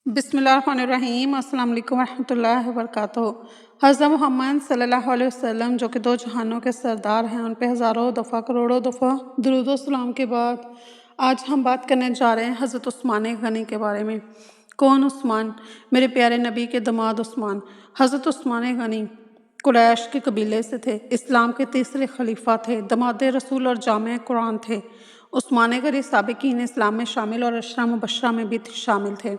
بسم اللہ الرحمن الرحیم۔ السلام علیکم ورحمۃ اللہ وبرکاتہ۔ حضرت محمد صلی اللہ علیہ وسلم جو کہ دو جہانوں کے سردار ہیں، ان پہ ہزاروں دفعہ کروڑوں دفعہ درود و سلام کے بعد آج ہم بات کرنے جا رہے ہیں حضرت عثمان غنی کے بارے میں۔ کون عثمان؟ میرے پیارے نبی کے داماد عثمان۔ حضرت عثمان غنی قریش کے قبیلے سے تھے، اسلام کے تیسرے خلیفہ تھے، داماد رسول اور جامع قرآن تھے۔ عثمان غنی سابقین اسلام میں شامل اور عشرہ مبشرہ میں بھی شامل تھے۔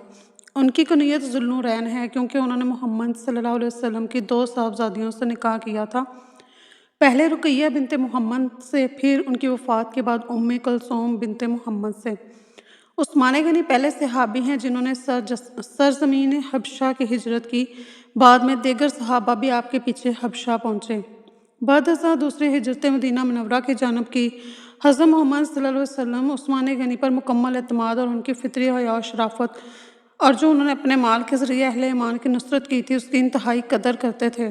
ان کی کنیت ذوالنورین ہے کیونکہ انہوں نے محمد صلی اللہ علیہ وسلم کی دو صاحبزادیوں سے نکاح کیا تھا، پہلے رقیہ بنت محمد سے، پھر ان کی وفات کے بعد ام کلثوم بنت محمد سے۔ عثمان غنی پہلے صحابی ہیں جنہوں نے سرزمین حبشہ کی ہجرت کی، بعد میں دیگر صحابہ بھی آپ کے پیچھے حبشہ پہنچے۔ بعد ازاں دوسری ہجرت مدینہ منورہ کی جانب کی۔ حضرت محمد صلی اللہ علیہ وسلم عثمان غنی پر مکمل اعتماد اور ان کی فطری حیا و شرافت اور جو انہوں نے اپنے مال کے ذریعے اہل ایمان کی نصرت کی تھی، اس کی انتہائی قدر کرتے تھے۔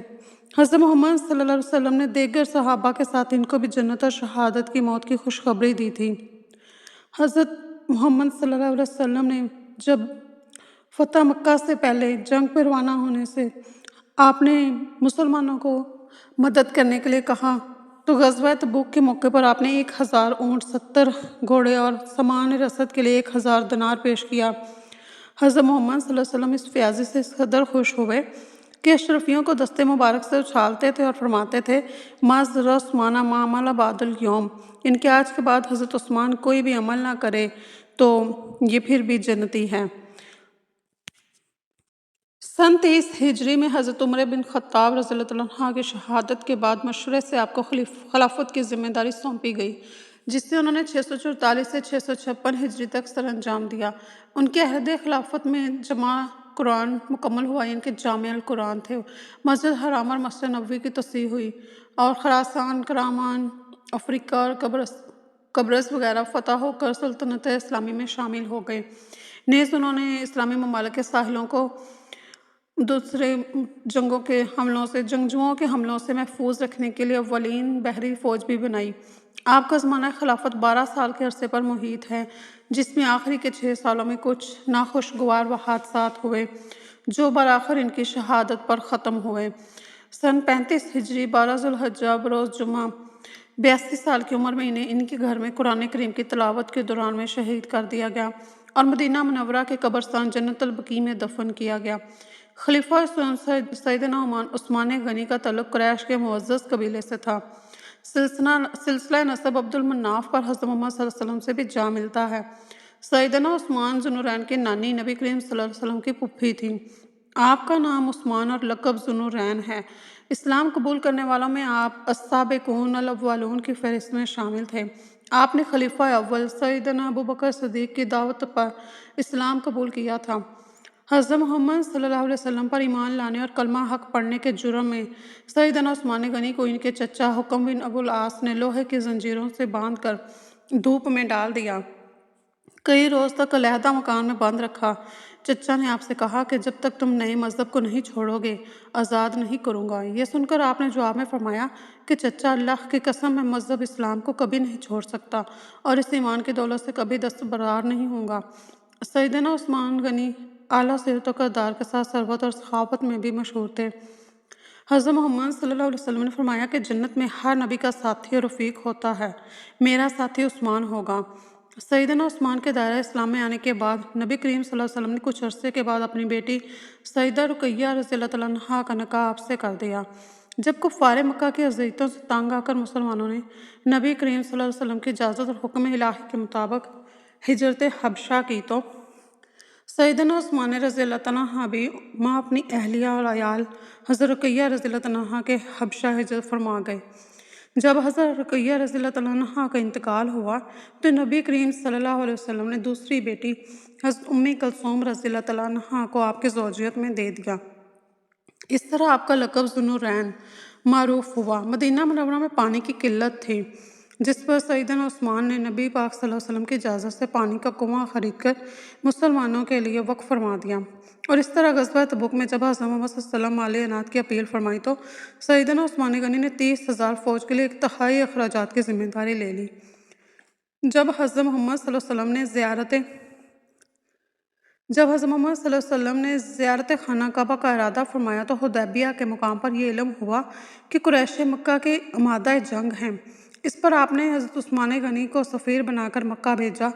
حضرت محمد صلی اللہ علیہ وسلم نے دیگر صحابہ کے ساتھ ان کو بھی جنت اور شہادت کی موت کی خوشخبری دی تھی۔ حضرت محمد صلی اللہ علیہ وسلم نے جب فتح مکہ سے پہلے جنگ پہ روانہ ہونے سے آپ نے مسلمانوں کو مدد کرنے کے لیے کہا، تو غزوہ تبوک کے موقع پر آپ نے 1000 اونٹ، 70 گھوڑے اور سامان رسد کے لیے 1000 دینار پیش کیا۔ حضرت محمد صلی اللہ علیہ وسلم اس فیاضی سے اس قدر خوش ہوئے کہ اشرفیوں کو دستے مبارک سے اچھالتے تھے اور فرماتے تھے، ما ضر عثمان ما عمل بعد اليوم، ان کے آج کے بعد حضرت عثمان کوئی بھی عمل نہ کرے تو یہ پھر بھی جنتی ہے۔ سن 30 ہجری میں حضرت عمر بن خطاب رضی اللہ عنہ کی شہادت کے بعد مشورے سے آپ کو خلافت کی ذمہ داری سونپی گئی، جس سے انہوں نے 644 سے 656 ہجری تک سر انجام دیا۔ ان کے عہد خلافت میں جمع قرآن مکمل ہوا، ان کے جامع القرآن تھے، مسجد حرام اور مسجد نبوی کی توسیع ہوئی، اور خراسان، کرمان، افریقہ اور قبرص وغیرہ فتح ہو کر سلطنت اسلامی میں شامل ہو گئے۔ نیز انہوں نے اسلامی ممالک کے ساحلوں کو دوسرے جنگجوؤں کے حملوں سے محفوظ رکھنے کے لیے اولین بحری فوج بھی بنائی۔ آپ کا زمانہ خلافت 12 سال کے عرصے پر محیط ہے، جس میں آخری کے 6 سالوں میں کچھ ناخوشگوار حادثات ہوئے جو بالآخر ان کی شہادت پر ختم ہوئے۔ سن 35 ہجری 12 ذوالحجہ بروز جمعہ 82 سال کی عمر میں انہیں ان کے گھر میں قرآن کریم کی تلاوت کے دوران میں شہید کر دیا گیا اور مدینہ منورہ کے قبرستان جنت البقیع میں دفن کیا گیا۔ خلیفہ سیدنا عثمان غنی کا تعلق قریش کے معزز قبیلے سے تھا۔ سلسلہ نسب عبد المناف پر حضرت محمد صلی اللہ علیہ وسلم سے بھی جا ملتا ہے۔ سیدنا عثمان ذوالنورین کی نانی نبی کریم صلی اللہ علیہ وسلم کی پھوپھی تھیں۔ آپ کا نام عثمان اور لقب ذوالنورین ہے۔ اسلام قبول کرنے والوں میں آپ السابقون الاولون کی فہرست میں شامل تھے۔ آپ نے خلیفہ اول سیدنا ابوبکر صدیق کی دعوت پر اسلام قبول کیا تھا۔ حضرت محمد صلی اللہ علیہ وسلم پر ایمان لانے اور کلمہ حق پڑھنے کے جرم میں سیدنا عثمان غنی کو ان کے چچا حکم بن ابو العاص نے لوہے کی زنجیروں سے باندھ کر دھوپ میں ڈال دیا، کئی روز تک علیحدہ مکان میں بند رکھا۔ چچا نے آپ سے کہا کہ جب تک تم نئے مذہب کو نہیں چھوڑو گے آزاد نہیں کروں گا۔ یہ سن کر آپ نے جواب میں فرمایا کہ چچا، اللہ کی قسم میں مذہب اسلام کو کبھی نہیں چھوڑ سکتا اور اس ایمان کی دولت سے کبھی دستبردار نہیں ہوں گا۔ سیدنا عثمان غنی اعلیٰ سیرت و کردار کے ساتھ ثروت اور سخاوت میں بھی مشہور تھے۔ حضرت محمد صلی اللہ علیہ وسلم نے فرمایا کہ جنت میں ہر نبی کا ساتھی اور رفیق ہوتا ہے، میرا ساتھی عثمان ہوگا۔ سیدنا عثمان کے دائرہ اسلام میں آنے کے بعد نبی کریم صلی اللہ علیہ وسلم نے کچھ عرصے کے بعد اپنی بیٹی سیدہ رقیہ رضی اللہ عنہا کا نکاح آپ سے کر دیا۔ جب کفار مکہ کی اذیتوں سے تنگ آ کر مسلمانوں نے نبی کریم صلی اللہ علیہ وسلم کی اجازت اور حکم الہی کے مطابق ہجرت حبشہ کی تو سیدنا عثمان رضی اللہ عنہ بھی ماں اپنی اہلیہ اور عیال حضرت رقیہ رضی اللہ عنہ کے حبشہ ہجرت فرما گئے۔ جب حضرت رقیہ رضی اللہ عنہ کا انتقال ہوا تو نبی کریم صلی اللہ علیہ وسلم نے دوسری بیٹی حضرت ام کلثوم رضی اللہ عنہ کو آپ کی زوجیت میں دے دیا۔ اس طرح آپ کا لقب ذوالنورین معروف ہوا۔ مدینہ منورہ میں پانی کی قلت تھی، جس پر سیدنا عثمان نے نبی پاک صلی اللہ علیہ وسلم کی اجازت سے پانی کا کنواں خرید کر مسلمانوں کے لیے وقف فرما دیا، اور اس طرح غزوہ تبوک میں جب حضرت محمد صلی اللہ علیہ وسلم مال انعام کی اپیل فرمائی تو سیدنا عثمان غنی نے 30,000 فوج کے لیے 1/3 اخراجات کی ذمہ داری لے لی۔ جب حضرت محمد صلی اللہ علیہ وسلم نے جب حضرت محمد صلی اللہ علیہ وسلم نے زیارت خانہ کعبہ کا ارادہ فرمایا تو حدیبیہ کے مقام پر یہ علم ہوا کہ قریش مکہ کے آمادہ جنگ ہیں۔ اس پر آپ نے حضرت عثمان غنی کو سفیر بنا کر مکہ بھیجا۔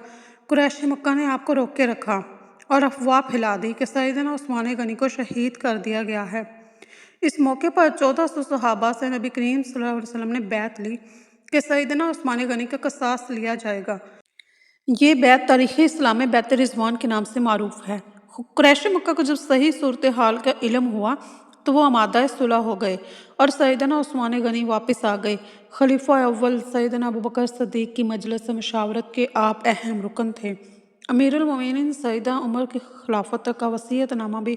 قریش مکہ نے آپ کو روک کے رکھا اور افواہ پھیلا دی کہ سیدنا عثمان غنی کو شہید کر دیا گیا ہے۔ اس موقع پر 1400 صحابہ سے نبی کریم صلی اللہ علیہ وسلم نے بیعت لی کہ سیدنا عثمان غنی کا قصاص لیا جائے گا۔ یہ بیعت تاریخ اسلام میں بیعت رضوان کے نام سے معروف ہے۔ قریش مکہ کو جب صحیح صورتحال کا علم ہوا تو وہ آمادہ صلح ہو گئے اور سیدنا عثمان غنی واپس آ گئے۔ خلیفہ اول سیدنا ابوبکر صدیق کی مجلس مشاورت کے آپ اہم رکن تھے۔ امیر المومنین سیدنا عمر کی خلافت کا وصیت نامہ بھی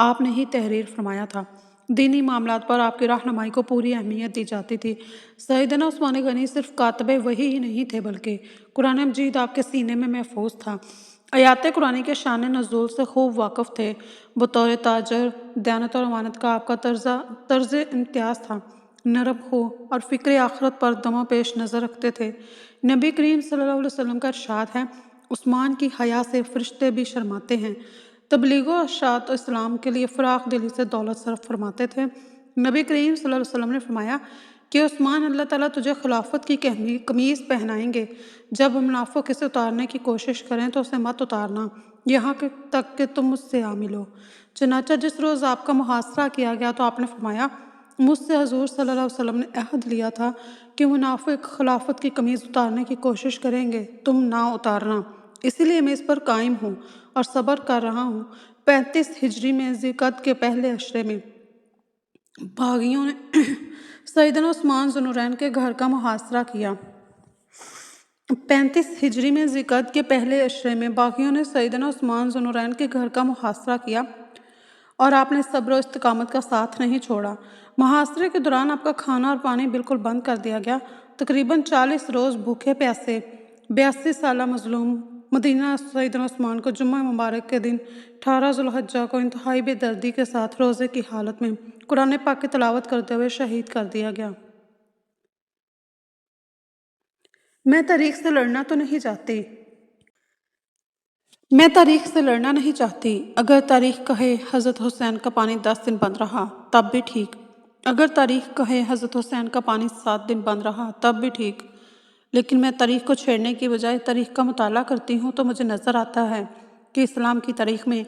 آپ نے ہی تحریر فرمایا تھا۔ دینی معاملات پر آپ کی رہنمائی کو پوری اہمیت دی جاتی تھی۔ سیدنا عثمان غنی صرف کاتب وحی ہی نہیں تھے بلکہ قرآن مجید آپ کے سینے میں محفوظ تھا۔ آیات قرآن کے شان نزول سے خوب واقف تھے۔ بطور تاجر دیانت اور امانت کا آپ کا طرز امتیاز تھا۔ نرم خو اور فکر آخرت پر دم و پیش نظر رکھتے تھے۔ نبی کریم صلی اللہ علیہ وسلم کا ارشاد ہے، عثمان کی حیا سے فرشتے بھی شرماتے ہیں۔ تبلیغ و اشاعت اسلام کے لیے فراخ دلی سے دولت صرف فرماتے تھے۔ نبی کریم صلی اللہ علیہ وسلم نے فرمایا کہ عثمان اللہ تعالیٰ تجھے خلافت کی قمیض پہنائیں گے۔ جب منافق اسے اتارنے کی کوشش کریں تو اسے مت اتارنا یہاں تک کہ تم مجھ سے آ ملو۔ چنانچہ جس روز آپ کا محاصرہ کیا گیا تو آپ نے فرمایا، مجھ سے حضور صلی اللہ علیہ وسلم نے عہد لیا تھا کہ منافق خلافت کی قمیض اتارنے کی کوشش کریں گے، تم نہ اتارنا، اسی لیے میں اس پر قائم ہوں اور صبر کر رہا ہوں۔ 35 ہجری میں ذوالقعدہ کے پہلے عشرے میں باغیوں نے سیدنا عثمان ذو النورین کے گھر کا محاصرہ کیا۔ 35 ہجری میں ذوالقعدہ کے پہلے عشرے میں باغیوں نے سیدنا عثمان ذو النورین کے گھر کا محاصرہ کیا اور آپ نے صبر و استقامت کا ساتھ نہیں چھوڑا۔ محاصرے کے دوران آپ کا کھانا اور پانی بالکل بند کر دیا گیا۔ تقریباً 40 روز بھوکے پیاسے 82 سالہ مظلوم مدینہ سیدنا عثمان کو جمعہ مبارک کے دن 18 ذو الحجہ کو انتہائی بے دردی کے ساتھ روزے کی حالت میں قرآن پاک کی تلاوت کرتے ہوئے شہید کر دیا گیا۔ میں تاریخ سے لڑنا تو نہیں چاہتی میں تاریخ سے لڑنا نہیں چاہتی۔ اگر تاریخ کہے حضرت حسین کا پانی 10 دن بند رہا تب بھی ٹھیک، اگر تاریخ کہے حضرت حسین کا پانی 7 دن بند رہا تب بھی ٹھیک، لیکن میں تاریخ کو چھیڑنے کی بجائے تاریخ کا مطالعہ کرتی ہوں تو مجھے نظر آتا ہے کہ اسلام کی تاریخ میں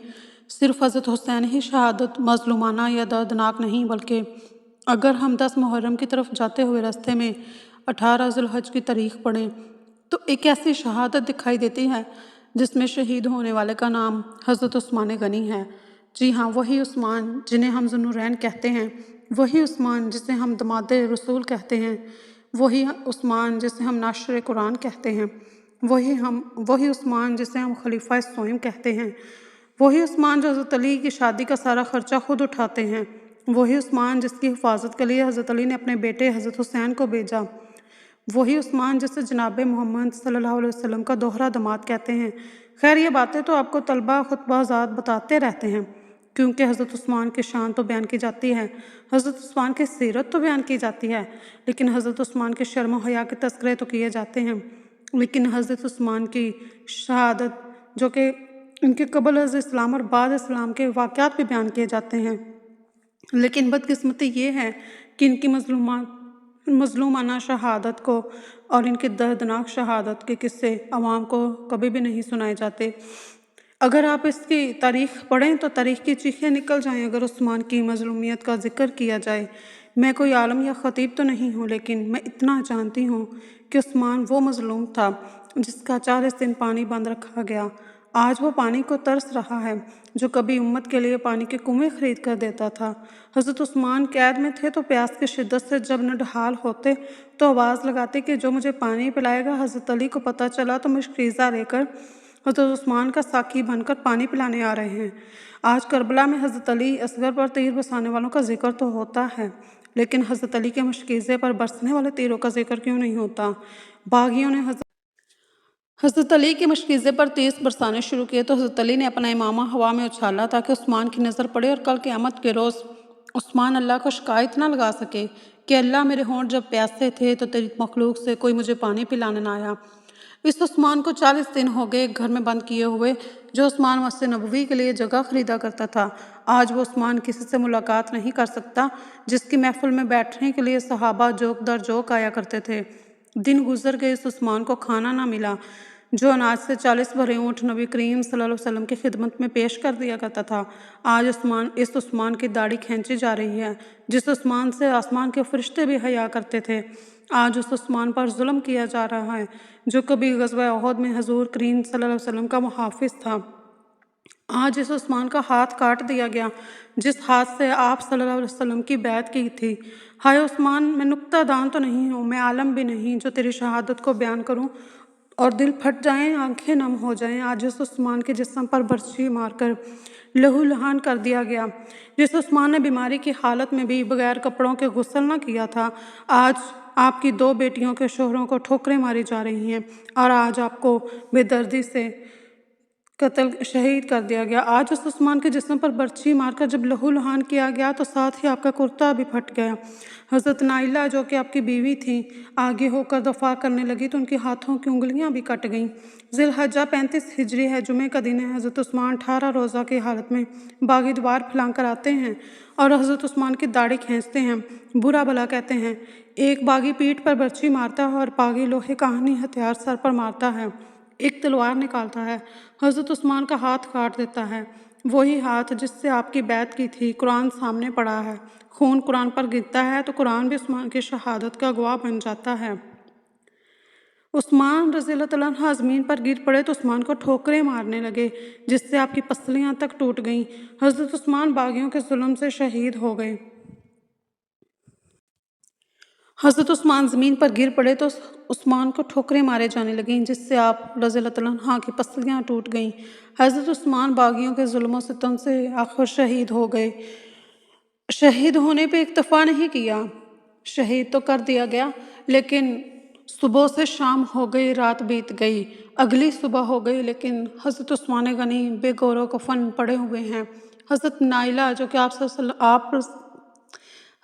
صرف حضرت حسین ہی شہادت مظلومانہ یا دردناک نہیں، بلکہ اگر ہم 10 محرم کی طرف جاتے ہوئے راستے میں 18 ذوالحج کی تاریخ پڑھیں تو ایک ایسی شہادت دکھائی دیتی ہے جس میں شہید ہونے والے کا نام حضرت عثمان غنی ہے۔ جی ہاں، وہی عثمان جنہیں ہم ذو النورین کہتے ہیں، وہی عثمان جسے ہم دماد رسول کہتے ہیں، وہی عثمان جسے ہم ناشر قرآن کہتے ہیں، وہی عثمان جسے ہم خلیفہ سوئم کہتے ہیں، وہی عثمان جو حضرت علی کی شادی کا سارا خرچہ خود اٹھاتے ہیں، وہی عثمان جس کی حفاظت کے لیے حضرت علی نے اپنے بیٹے حضرت حسین کو بھیجا، وہی عثمان جسے جناب محمد صلی اللہ علیہ وسلم کا دوہرا داماد کہتے ہیں۔ خیر، یہ باتیں تو آپ کو طلبہ خطبہ حضرات بتاتے رہتے ہیں، کیونکہ حضرت عثمان کی شان تو بیان کی جاتی ہے، حضرت عثمان کی سیرت تو بیان کی جاتی ہے، لیکن حضرت عثمان کے شرم و حیا کے تذکرے تو کیے جاتے ہیں، لیکن حضرت عثمان کی شہادت جو کہ ان کے قبل از اسلام اور بعد اسلام کے واقعات بھی بیان کیے جاتے ہیں، لیکن بدقسمتی یہ ہے کہ ان کی مظلومانہ شہادت کو اور ان کی دردناک شہادت کے قصے عوام کو کبھی بھی نہیں سنائے جاتے۔ اگر آپ اس کی تاریخ پڑھیں تو تاریخ کی چیخیں نکل جائیں اگر عثمان کی مظلومیت کا ذکر کیا جائے۔ میں کوئی عالم یا خطیب تو نہیں ہوں، لیکن میں اتنا جانتی ہوں کہ عثمان وہ مظلوم تھا جس کا 40 دن پانی بند رکھا گیا۔ آج وہ پانی کو ترس رہا ہے جو کبھی امت کے لیے پانی کے کنویں خرید کر دیتا تھا۔ حضرت عثمان قید میں تھے تو پیاس کی شدت سے جب نڈھال ہوتے تو آواز لگاتے کہ جو مجھے پانی پلائے گا۔ حضرت علی کو پتہ چلا تو مشکیزہ لے کر حضرت عثمان کا ساقی بن کر پانی پلانے آ رہے ہیں۔ آج کربلا میں حضرت علی اصغر پر تیر برسانے والوں کا ذکر تو ہوتا ہے، لیکن حضرت علی کے مشکیزے پر برسنے والے تیروں کا ذکر کیوں نہیں ہوتا؟ باغیوں نے حضرت علی کے مشکیزے پر تیر برسانے شروع کیے تو حضرت علی نے اپنا امامہ ہوا میں اچھالا تاکہ عثمان کی نظر پڑے اور کل قیامت کے روز عثمان اللہ کو شکایت نہ لگا سکے کہ اللہ، میرے ہونٹ جب پیاسے تھے تو تیری مخلوق سے کوئی مجھے پانی پلانے نہ آیا۔ اس عثمان کو 40 دن ہو گئے ایک گھر میں بند کیے ہوئے جو عثمان مسجد نبوی کے لیے جگہ خریدا کرتا تھا۔ آج وہ عثمان کسی سے ملاقات نہیں کر سکتا جس کی محفل میں بیٹھنے کے لیے صحابہ جوک در جوک آیا کرتے تھے۔ دن گزر گئے، اس عثمان کو کھانا نہ ملا جو اناج سے 40 بھرے اونٹ نبی کریم صلی اللہ علیہ وسلم کی خدمت میں پیش کر دیا کرتا تھا۔ آج اس عثمان کی داڑھی کھینچی جا رہی ہے جس عثمان سے آسمان کے فرشتے بھی حیا کرتے تھے۔ آج اس عثمان پر ظلم کیا جا رہا ہے جو کبھی غزوہ احد میں حضور کریم صلی اللہ علیہ وسلم کا محافظ تھا۔ آج اس عثمان کا ہاتھ کاٹ دیا گیا جس ہاتھ سے آپ صلی اللہ علیہ وسلم کی بیعت کی تھی۔ ہائے عثمان، میں نکتہ دان تو نہیں ہوں، میں عالم بھی نہیں جو تیری شہادت کو بیان کروں اور دل پھٹ جائیں، آنکھیں نم ہو جائیں۔ آج اس عثمان کے جسم پر برچھی مار کر لہو لہان کر دیا گیا جس عثمان نے بیماری کی حالت میں بھی بغیر کپڑوں کے غسل نہ کیا تھا۔ آج آپ کی 2 بیٹیوں کے شوہروں کو ٹھوکریں ماری جا رہی ہیں اور آج آپ کو بے دردی سے شہید کر دیا گیا۔ آج اس عثمان کے جسم پر برچھی مار کر جب لہو لہان کیا گیا تو ساتھ ہی آپ کا کرتا بھی پھٹ گیا۔ حضرت نائلہ جو کہ آپ کی بیوی تھیں آگے ہو کر دفاع کرنے لگی تو ان کے ہاتھوں کی انگلیاں بھی کٹ گئیں۔ ذی الحجہ 35 ہجری ہے، جمعہ کا دن ہے۔ حضرت عثمان 18 روزہ کی حالت میں باغی دوار پھیلا کر آتے ہیں اور حضرت عثمان کی داڑھی کھینچتے ہیں، برا بھلا کہتے ہیں۔ ایک باغی پیٹھ پر برچھی مارتا ہے اور باغی لوہے کا آہنی ہتھیار سر پر مارتا ہے، ایک تلوار نکالتا ہے، حضرت عثمان کا ہاتھ کاٹ دیتا ہے، وہی ہاتھ جس سے آپ کی بیعت کی تھی۔ قرآن سامنے پڑا ہے، خون قرآن پر گرتا ہے تو قرآن بھی عثمان کی شہادت کا گواہ بن جاتا ہے۔ عثمان رضی اللہ عنہ زمین پر گر پڑے تو عثمان کو ٹھوکریں مارنے لگے جس سے آپ کی پسلیاں تک ٹوٹ گئیں۔ حضرت عثمان باغیوں کے ظلم سے شہید ہو گئے۔ حضرت عثمان زمین پر گر پڑے تو عثمان کو ٹھوکریں مارے جانے لگیں جس سے آپ رضی اللہ عنہ کی پسلیاں ٹوٹ گئیں۔ حضرت عثمان باغیوں کے ظلم و ستم سے آخر شہید ہو گئے۔ شہید ہونے پہ اکتفا نہیں کیا، شہید تو کر دیا گیا لیکن صبح سے شام ہو گئی، رات بیت گئی، اگلی صبح ہو گئی لیکن حضرت عثمان غنی بے گور و کفن پڑے ہوئے ہیں۔ حضرت نائلہ جو کہ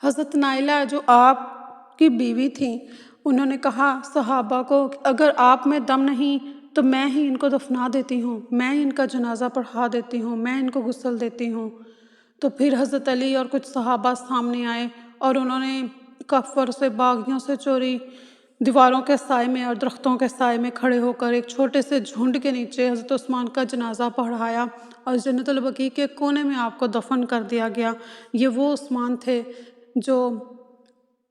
حضرت نائلہ جو آپ کی بیوی تھیں، انہوں نے کہا صحابہ کو کہ اگر آپ میں دم نہیں تو میں ہی ان کو دفنا دیتی ہوں، میں ان کا جنازہ پڑھا دیتی ہوں، میں ان کو غسل دیتی ہوں۔ تو پھر حضرت علی اور کچھ صحابہ سامنے آئے اور انہوں نے کفر سے باغیوں سے چوری دیواروں کے سائے میں اور درختوں کے سائے میں کھڑے ہو کر ایک چھوٹے سے جھنڈ کے نیچے حضرت عثمان کا جنازہ پڑھایا اور جنت البقیع کے کونے میں آپ کو دفن کر دیا گیا۔ یہ وہ عثمان تھے جو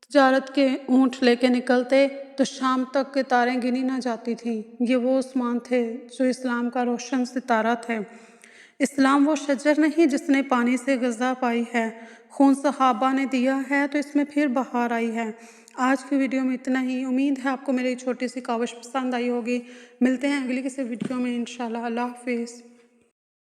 تجارت کے اونٹ لے کے نکلتے تو شام تک کے تاریں گنی نہ جاتی تھیں۔ یہ وہ عثمان تھے جو اسلام کا روشن ستارہ تھے۔ اسلام وہ شجر نہیں جس نے پانی سے غذا پائی ہے، خون صحابہ نے دیا ہے تو اس میں پھر بہار آئی ہے۔ آج کی ویڈیو میں اتنا ہی، امید ہے آپ کو میری چھوٹی سی کاوش پسند آئی ہوگی۔ ملتے ہیں اگلی کسی ویڈیو میں انشاءاللہ۔ اللہ حافظ۔